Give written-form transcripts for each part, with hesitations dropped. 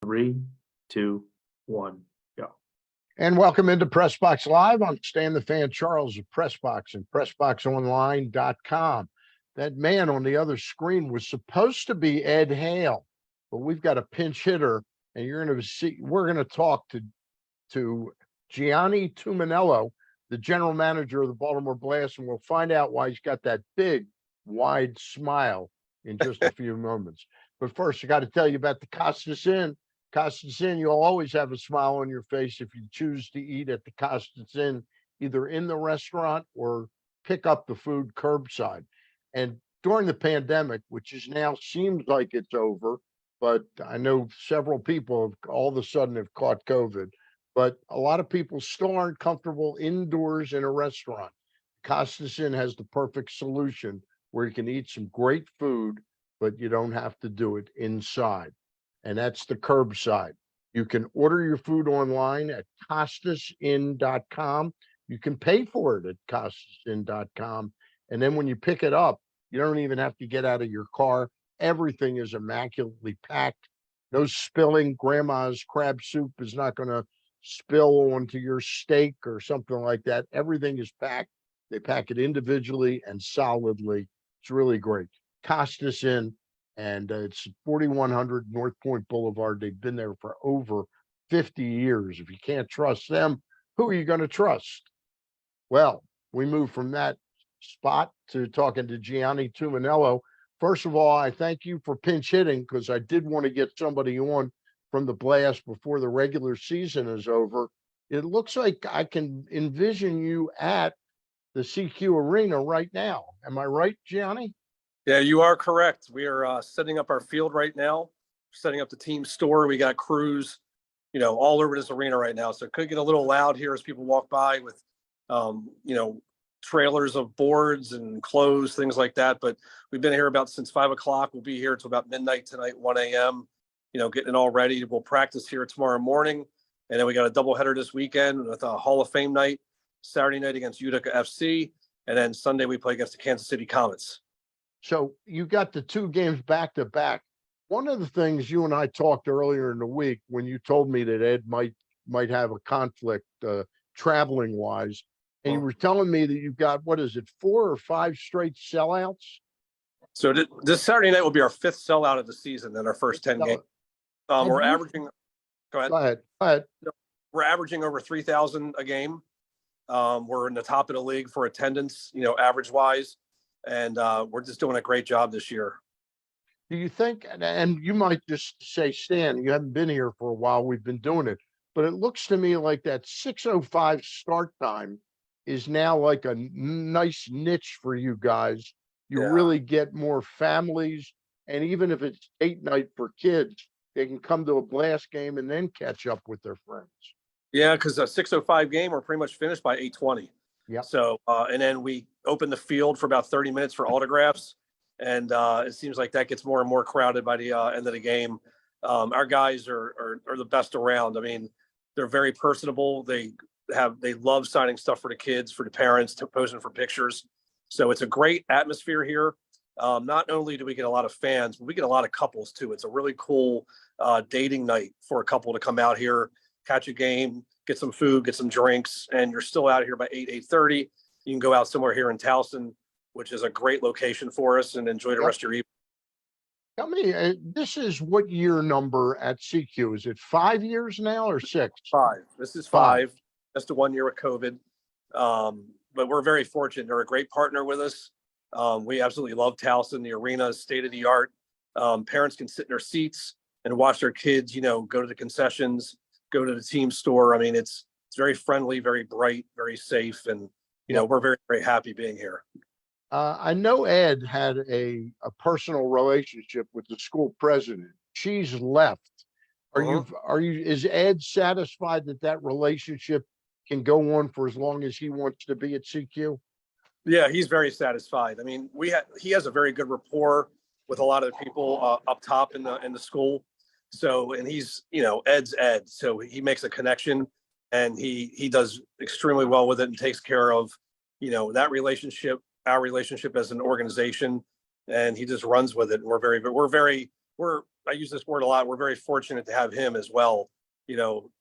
Three, two, one, go. And welcome into PressBox Live. I'm Stan the Fan Charles of PressBox and PressBoxOnline.com. That man on the other screen was supposed to be Ed Hale, but we've got a pinch hitter, and you're going to see. We're going to talk to Gianni Tumminello, the general manager of the Baltimore Blast, and we'll find out why he's got that big, wide smile in just a few moments. But first, I got to tell you about the Costas Inn. Costas Inn, you'll always have a smile on your face if you choose to eat at the Costas Inn, either in the restaurant or pick up the food curbside. And during the pandemic, which is now seems like it's over, but I know several people have all of a sudden have caught COVID, but a lot of people still aren't comfortable indoors in a restaurant. Costas Inn has the perfect solution where you can eat some great food, but you don't have to do it inside. And that's the curbside. You can order your food online at CostasInn.com. You can pay for it at CostasInn.com. And then when you pick it up, you don't even have to get out of your car. Everything is immaculately packed. No spilling. Grandma's crab soup is not going to spill onto your steak or something like that. Everything is packed. They pack it individually and solidly. It's really great. Costas Inn. And it's 4100 North Point Boulevard. They've been there for over 50 years. If you can't trust them, who are you going to trust? Well, we move from that spot to talking to Gianni Tumminello. First of all, I thank you for pinch hitting because I did want to get somebody on from the Blast before the regular season is over. It looks like I can envision you at the CQ Arena right now. Am I right, Gianni? Yeah, you are correct. We are setting up our field right now, setting up the team store. We got crews, all over this arena right now. So it could get a little loud here as people walk by with, trailers of boards and clothes, things like that. But we've been here since 5 o'clock. We'll be here till about midnight tonight, 1 a.m., getting it all ready. We'll practice here tomorrow morning. And then we got a doubleheader this weekend with a Hall of Fame night, Saturday night against Utica FC. And then Sunday we play against the Kansas City Comets. So you got the two games back to back. One of the things you and I talked earlier in the week when you told me that Ed might have a conflict traveling wise, and you were telling me that you've got, 4 or 5 straight sellouts? So this Saturday night will be our 5th sellout of the season in our first 10 games. We're averaging. Go ahead. Go ahead. We're averaging over 3,000 a game. We're in the top of the league for attendance, average wise. And we're just doing a great job this year. Do you think, and you might just say, Stan, you haven't been here for a while, we've been doing it, but it looks to me like that 6:05 start time is now like a nice niche for you guys. You really get more families, and even if it's date night for kids, they can come to a Blast game and then catch up with their friends. Yeah, because a 6:05 game, we're pretty much finished by 8:20. Yeah. So, and then we open the field for about 30 minutes for autographs. And it seems like that gets more and more crowded by the end of the game. Our guys are the best around. I mean, they're very personable. They love signing stuff for the kids, for the parents, posing for pictures. So it's a great atmosphere here. Not only do we get a lot of fans, but we get a lot of couples too. It's a really cool dating night for a couple to come out here, catch a game, get some food, get some drinks, and you're still out here by 8:30. You can go out somewhere here in Towson, which is a great location for us, and enjoy the rest of your evening. Tell me, this is what year number at CQ? Is it 5 years now or 6? 5. This is 5. Just the 1 year with COVID. But we're very fortunate. They're a great partner with us. We absolutely love Towson. The arena is state of the art. Parents can sit in their seats and watch their kids, go to the concessions, go to the team store. I mean, it's very friendly, very bright, very safe. And, we're very, very happy being here. I know Ed had a personal relationship with the school president. She's left. Is Ed satisfied that relationship can go on for as long as he wants to be at CQ? Yeah, he's very satisfied. I mean, he has a very good rapport with a lot of the people up top in the school. So, and he's, Ed's Ed. So he makes a connection, and he does extremely well with it and takes care of, that relationship, our relationship as an organization, and he just runs with it. We're very I use this word a lot. We're very fortunate to have him as well,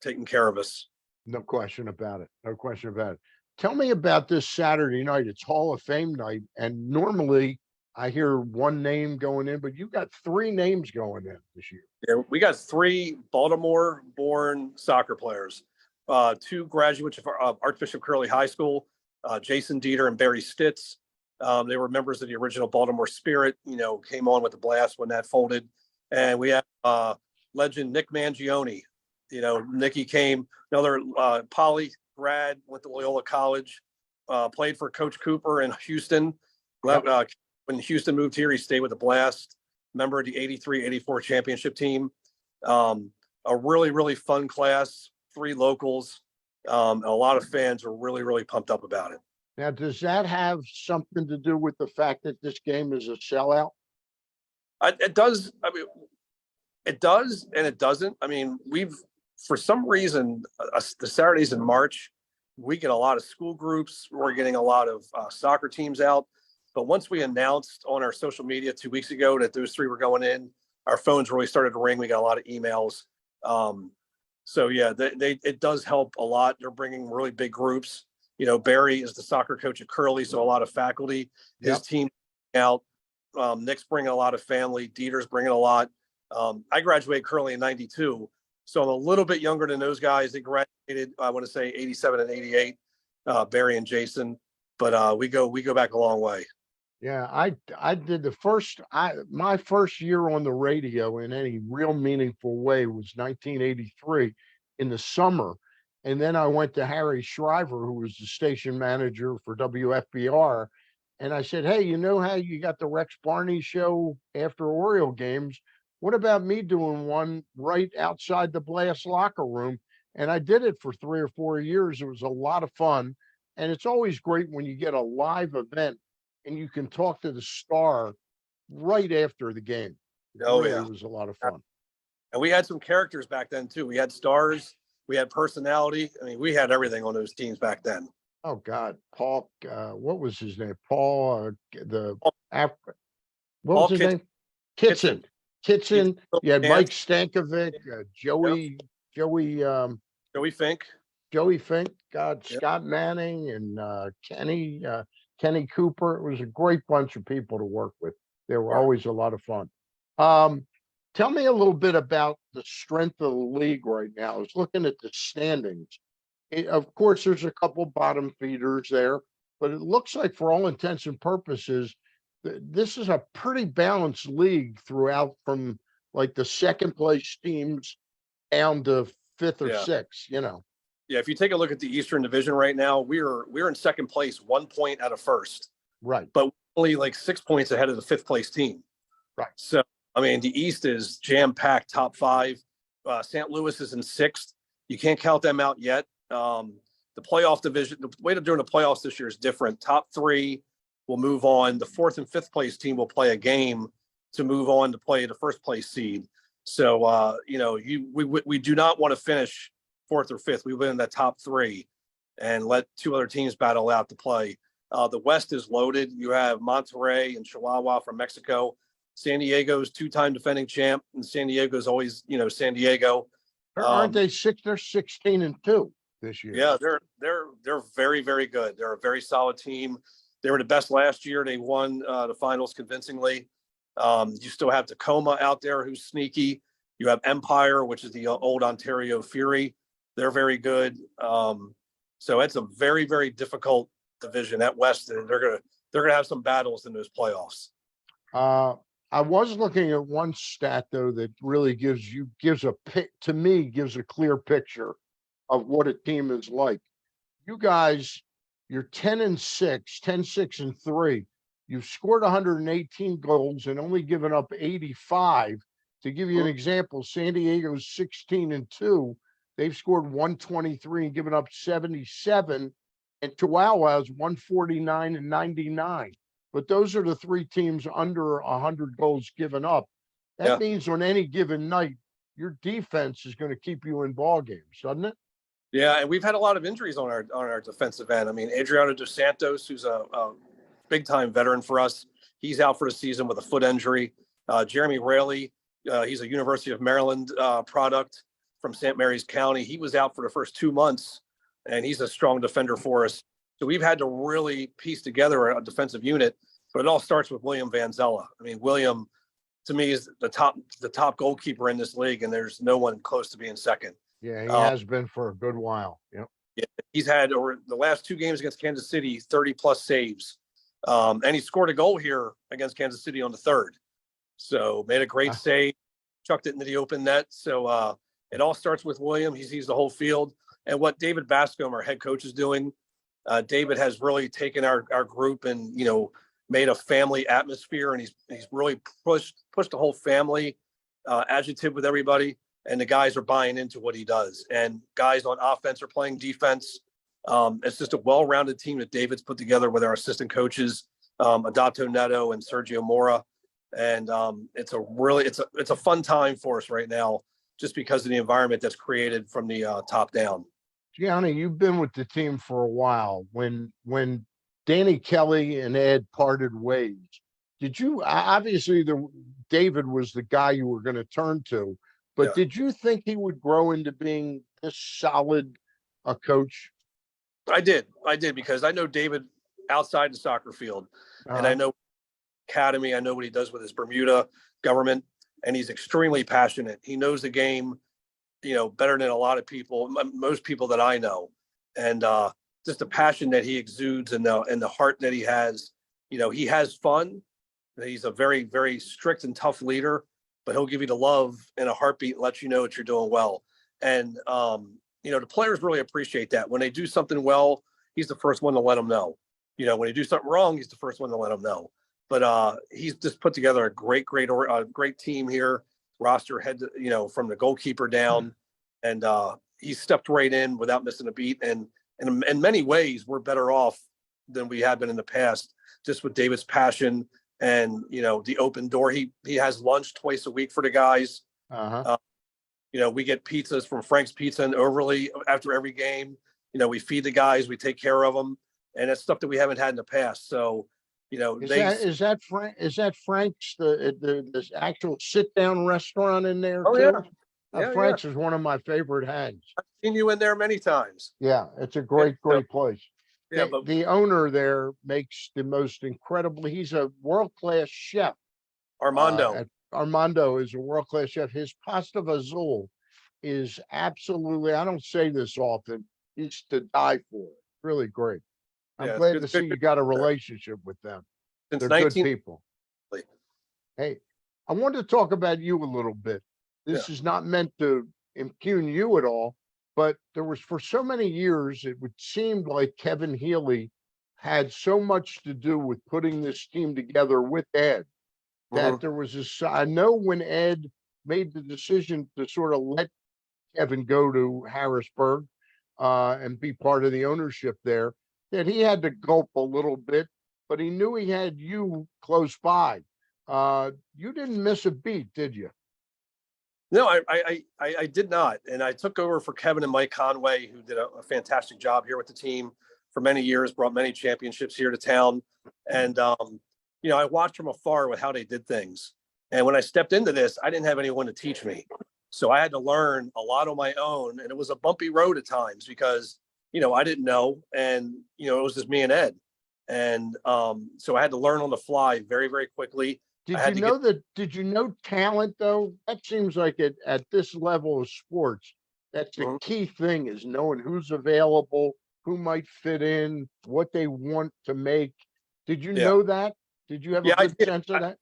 taking care of us. No question about it. No question about it. Tell me about this Saturday night. It's Hall of Fame night, and normally I hear one name going in, but you got three names going in this year. Yeah, we got 3 Baltimore-born soccer players, 2 graduates of Archbishop Curley High School, Jason Dieter and Barry Stitz. They were members of the original Baltimore Spirit, came on with the Blast when that folded. And we have legend Nick Mangione. Nicky came, another Poly grad, went to Loyola College, played for Coach Cooper in Houston. When Houston moved here, he stayed with the Blast, member of the 83-84 championship team. A really, really fun class, 3 locals. A lot of fans are really, really pumped up about it. Now, does that have something to do with the fact that this game is a sellout? It does. I mean, it does and it doesn't. I mean, for some reason, the Saturdays in March, we get a lot of school groups. We're getting a lot of soccer teams out. But once we announced on our social media 2 weeks ago that those 3 were going in, our phones really started to ring. We got a lot of emails. So yeah, it does help a lot. They're bringing really big groups. Barry is the soccer coach at Curley, so a lot of faculty. His team out. Nick's bringing a lot of family. Dieter's bringing a lot. I graduated Curley in '92, so I'm a little bit younger than those guys. They graduated, I want to say, '87 and '88. Barry and Jason, but we go back a long way. Yeah, I did my first year on the radio in any real meaningful way was 1983 in the summer. And then I went to Harry Shriver, who was the station manager for WFBR. And I said, hey, you know how you got the Rex Barney show after Oriole games? What about me doing one right outside the Blast locker room? And I did it for 3 or 4 years. It was a lot of fun. And it's always great when you get a live event and you can talk to the star right after the game. It was a lot of fun. And we had some characters back then too. We had stars, we had personality. I mean, we had everything on those teams back then. Oh God, Paul, what was his name? Paul, what was his name? Kitson. You had Mike Stankovic, Joey Fink. God, Scott Manning and Kenny Cooper. It was a great bunch of people to work with. They were always a lot of fun. Tell me a little bit about the strength of the league right now. I was looking at the standings. Of course, there's a couple bottom feeders there, but it looks like for all intents and purposes, this is a pretty balanced league throughout, from like the second place teams down to 5th or 6th, Yeah, if you take a look at the Eastern Division right now, we're in second place, 1 point out of first. Right. But only like 6 points ahead of the 5th place team. Right. So, I mean, the East is jam-packed, top 5. St. Louis is in 6th. You can't count them out yet. The playoff division, the way they're doing the playoffs this year is different. Top 3 will move on. The 4th and 5th place team will play a game to move on to play the 1st place seed. So, we do not want to finish 4th or 5th. We win in the top 3 and let 2 other teams battle out to play. The West is loaded. You have Monterrey and Chihuahua from Mexico. San Diego's 2-time defending champ, and San Diego's always, San Diego. Aren't they 6? They're 16-2 this year. Yeah, they're very, very good. They're a very solid team. They were the best last year. They won the finals convincingly. You still have Tacoma out there, who's sneaky. You have Empire, which is the old Ontario Fury. They're very good. So it's a very, very difficult division at West, and they're gonna have some battles in those playoffs. I was looking at one stat though that really gives a clear picture of what a team is like. You guys, you're 10-6 and 3. You've scored 118 goals and only given up 85. To give you an example, San Diego's 16-2. They've scored 123 and given up 77, and Chihuahua's 149 and 99. But those are the 3 teams under 100 goals given up. That means on any given night, your defense is going to keep you in ball games, doesn't it? Yeah, and we've had a lot of injuries on our defensive end. I mean, Adriano Dos Santos, who's a big-time veteran for us, he's out for the season with a foot injury. Jeremy Raley He's a University of Maryland product from St. Mary's County. He was out for the first 2 months, and he's a strong defender for us. So we've had to really piece together a defensive unit, but it all starts with William Vanzella. I mean, William, to me, is the top goalkeeper in this league, and there's no one close to being second. Yeah, he has been for a good while. Yep. Yeah, he's had over the last 2 games against Kansas City, 30 plus saves. And he scored a goal here against Kansas City on the 3rd. So made a great save, chucked it into the open net. So it all starts with William. He sees the whole field. And what David Bascom, our head coach, is doing, David has really taken our group and, made a family atmosphere, and he's really pushed the whole family adjective with everybody. And the guys are buying into what he does. And guys on offense are playing defense. It's just a well-rounded team that David's put together with our assistant coaches, Adato Neto and Sergio Mora. And it's a fun time for us right now, just because of the environment that's created from the top down. Gianni, you've been with the team for a while. When Danny Kelly and Ed parted ways, did you obviously David was the guy you were going to turn to, but did you think he would grow into being this solid a coach? I did because I know David outside the soccer field, and I know academy. I know what he does with his Bermuda government, and he's extremely passionate. He knows the game, better than a lot of people, most people that I know, and just the passion that he exudes and the heart that he has. He has fun. He's a very, very strict and tough leader, but he'll give you the love in a heartbeat and let you know that you're doing well. And the players really appreciate that. When they do something well, he's the first one to let them know. When they do something wrong, he's the first one to let them know. But he's just put together a great team here. Roster head, from the goalkeeper down, and he stepped right in without missing a beat. And in many ways, we're better off than we have been in the past, just with David's passion and the open door. He has lunch twice a week for the guys. We get pizzas from Frank's Pizza in Overly after every game. We feed the guys, we take care of them, and it's stuff that we haven't had in the past. So, is that Frank's the actual sit down restaurant in there? Oh, too? Yeah. Frank's is one of my favorite hangs. I've seen you in there many times. Yeah, it's a great place. Yeah, but the owner there makes the most incredible. He's a world-class chef. Armando. Armando is a world-class chef. His pasta vazul is absolutely, I don't say this often, it's to die for. Really great. I'm glad to see you got a relationship with them. They're good people. Hey, I wanted to talk about you a little bit. This is not meant to impugn you at all, but there was, for so many years, it would seem like Kevin Healy had so much to do with putting this team together with Ed, that there was this. I know when Ed made the decision to sort of let Kevin go to Harrisburg and be part of the ownership there, that he had to gulp a little bit, but he knew he had you close by. You didn't miss a beat, did you? No, I did not. And I took over for Kevin and Mike Conway, who did a fantastic job here with the team for many years, brought many championships here to town. And, I watched from afar with how they did things. And when I stepped into this, I didn't have anyone to teach me. So I had to learn a lot on my own. And it was a bumpy road at times because, I didn't know. And, it was just me and Ed. And so I had to learn on the fly very, very quickly. Did you know talent though? That seems like at this level of sports, that's the key thing, is knowing who's available, who might fit in, what they want to make. Did you know that? Did you have a good sense of that?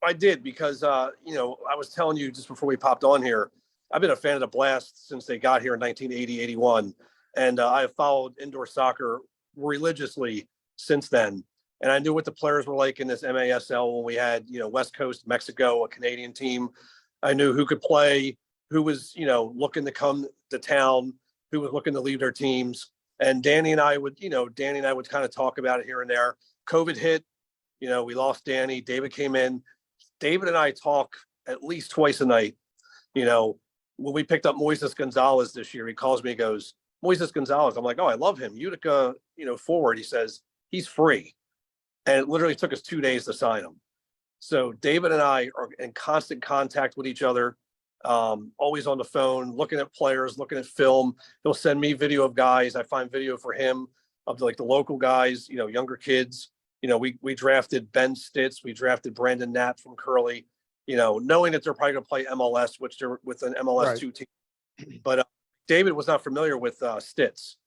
I did because, I was telling you just before we popped on here, I've been a fan of the Blast since they got here in 1980, 81. And I have followed indoor soccer religiously since then. And I knew what the players were like in this MASL when we had, West Coast, Mexico, a Canadian team. I knew who could play, who was, looking to come to town, who was looking to leave their teams. And Danny and I would kind of talk about it here and there. COVID hit, we lost Danny. David came in. David and I talk at least twice a night. When we picked up Moises Gonzalez this year, he calls me, he goes, Moises Gonzalez. I'm like, oh, I love him. Utica, forward. He says, he's free. And it literally took us 2 days to sign him. So David and I are in constant contact with each other, always on the phone, looking at players, looking at film. He'll send me video of guys. I find video for him of the local guys, younger kids. We drafted Ben Stitz. We drafted Brandon Knapp from Curly, knowing that they're probably going to play MLS, which they're with an MLS2 team. But David was not familiar with Stitz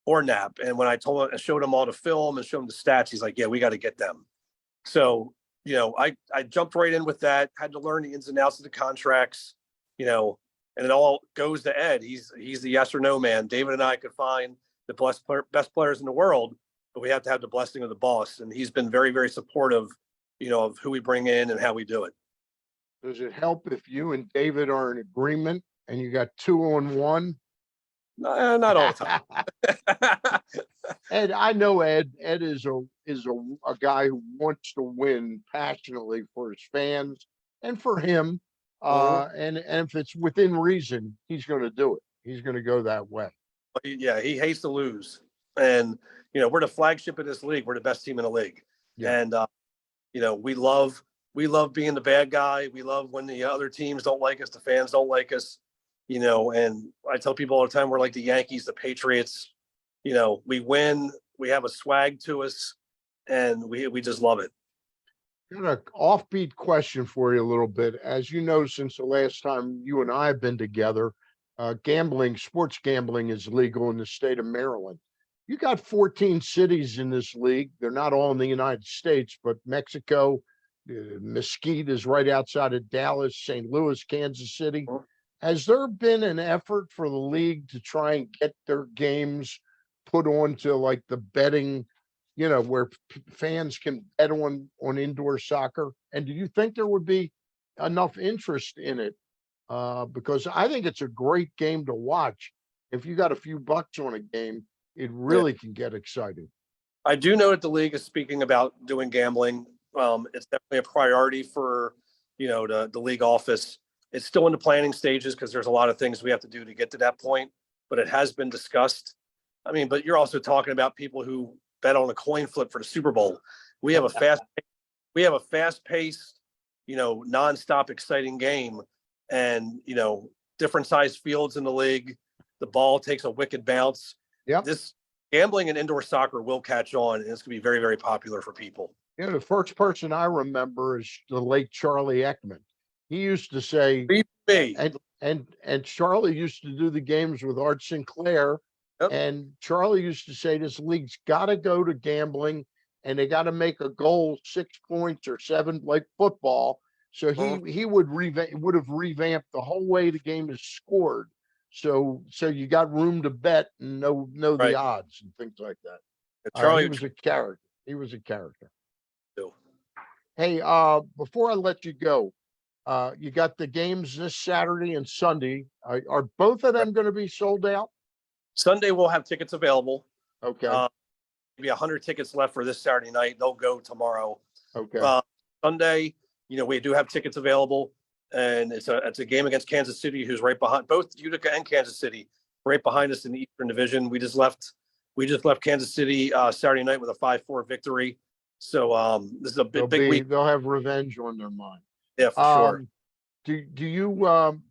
or Knapp. And when I showed him all the film and showed him the stats, he's like, yeah, we got to get them. So, I jumped right in with that, had to learn the ins and outs of the contracts, and it all goes to Ed. He's the yes or no man. David and I could find the best players in the world, but we have to have the blessing of the boss. And he's been very, very supportive, of who we bring in and how we do it. Does it help if you and David are in agreement and you got 2-on-1? Not all the time. Ed, I know Ed. Ed is a guy who wants to win passionately for his fans and for him. And if it's within reason, he's going to do it. He's going to go that way. Yeah, he hates to lose. And, we're the flagship of this league. We're the best team in the league. Yeah. And, we love being the bad guy. We love when the other teams don't like us, the fans don't like us, and I tell people all the time, we're like the Yankees, the Patriots. We win, we have a swag to us, and we just love it. Got an offbeat question for you a little bit. As you know, since the last time you and I have been together, sports gambling is legal in the state of Maryland. You got 14 cities in this league. They're not all in the United States, but Mexico, Mesquite is right outside of Dallas, St. Louis, Kansas City. Has there been an effort for the league to try and get their games put onto like the betting, where fans can bet on indoor soccer? And do you think there would be enough interest in it? Because I think it's a great game to watch. If you got a few bucks on a game, it really can get exciting. I do know that the league is speaking about doing gambling. It's definitely a priority for, the league office. It's still in the planning stages because there's a lot of things we have to do to get to that point, but it has been discussed. I mean, but you're also talking about people who bet on a coin flip for the Super Bowl. We have a fast-paced, nonstop exciting game, and different size fields in the league. The ball takes a wicked bounce. Yeah, this gambling and indoor soccer will catch on, and it's going to be very, very popular for people. The first person I remember is the late Charlie Ekman. He used to say, and Charlie used to do the games with Art Sinclair. Yep. And Charlie used to say this league's got to go to gambling, and they got to make a goal 6 points or 7 like football. So he would have revamped the whole way the game is scored. So you got room to bet and know the odds and things like that. Charlie he was a character. He was a character. Too. Hey, before I let you go, you got the games this Saturday and Sunday. Are both of them going to be sold out? Sunday we'll have tickets available. Okay. Maybe 100 tickets left for this Saturday night. They'll go tomorrow. Okay. Sunday, we do have tickets available, and it's a game against Kansas City, who's right behind both Utica and Kansas City, right behind us in the Eastern Division. We just left Kansas City Saturday night with a 5-4 victory. So this is a big week. They'll have revenge on their mind. Yeah, for sure. Do you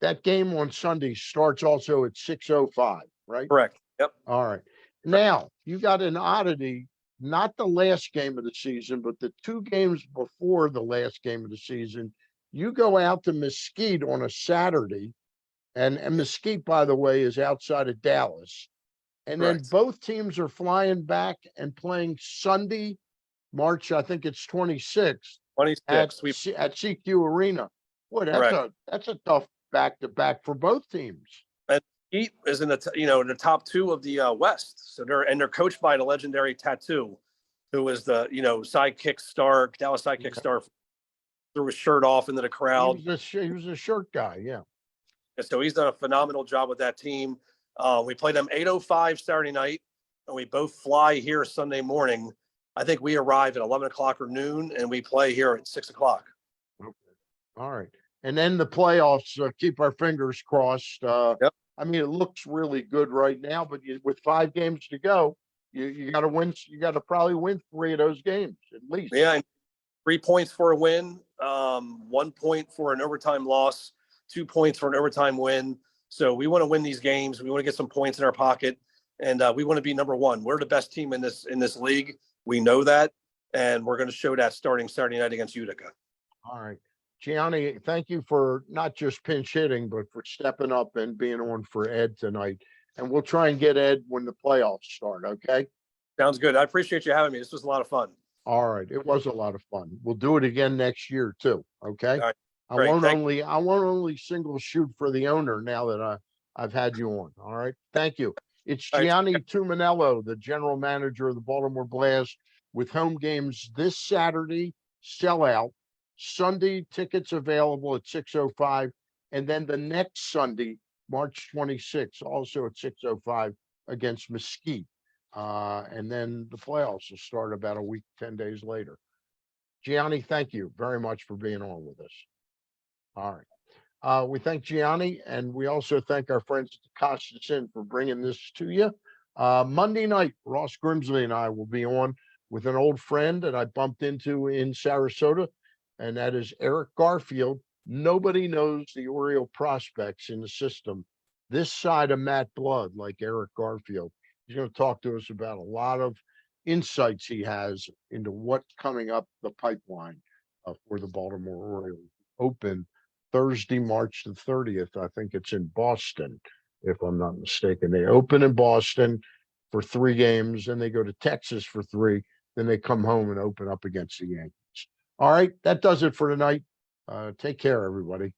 that game on Sunday starts also at 6:05, right? Correct. Yep. All right. Now you got an oddity, not the last game of the season, but the 2 games before the last game of the season. You go out to Mesquite on a Saturday, and Mesquite, by the way, is outside of Dallas. And then both teams are flying back and playing Sunday, March, I think it's 26th. 26th at CQ Arena. Boy, that's a tough back-to-back for both teams. And Heat is in the the top 2 of the West. So they're coached by the legendary Tattoo, who was the sidekick star, Dallas sidekick star, threw his shirt off into the crowd. He was a shirt guy, yeah. And so he's done a phenomenal job with that team. We play them 8:05 Saturday night, and we both fly here Sunday morning. I think we arrive at 11 o'clock or noon, and we play here at 6 o'clock. Okay. All right. And then the playoffs, keep our fingers crossed. Yep. I mean, it looks really good right now, but with 5 games to go, you got to win. You got to probably win 3 of those games at least. Yeah. 3 points for a win, 1 point for an overtime loss, 2 points for an overtime win. So we want to win these games. We want to get some points in our pocket, and we want to be number one. We're the best team in this league. We know that, and we're going to show that starting Saturday night against Utica. All right. Gianni, thank you for not just pinch hitting, but for stepping up and being on for Ed tonight. And we'll try and get Ed when the playoffs start, okay? Sounds good. I appreciate you having me. This was a lot of fun. All right. It was a lot of fun. We'll do it again next year too, okay? All right. I Great. won't Thank only single shoot for the owner now that I've had you on. All right. Thank you. It's All right. Gianni Tumminello, the general manager of the Baltimore Blast, with home games this Saturday, sellout. Sunday, tickets available at 6:05. And then the next Sunday, March 26th, also at 6:05 against Mesquite. And then the playoffs will start about a week, 10 days later. Gianni, thank you very much for being on with us. All right. We thank Gianni, and we also thank our friends at the Constance Inn for bringing this to you. Monday night, Ross Grimsley and I will be on with an old friend that I bumped into in Sarasota, and that is Eric Garfield. Nobody knows the Oriole prospects in the system this side of Matt Blood like Eric Garfield. He's going to talk to us about a lot of insights he has into what's coming up the pipeline for the Baltimore Orioles. Open Thursday, March the 30th. I think it's in Boston, if I'm not mistaken. They open in Boston for 3 games, and they go to Texas for 3. Then they come home and open up against the Yankees. All right, that does it for tonight. Take care, everybody.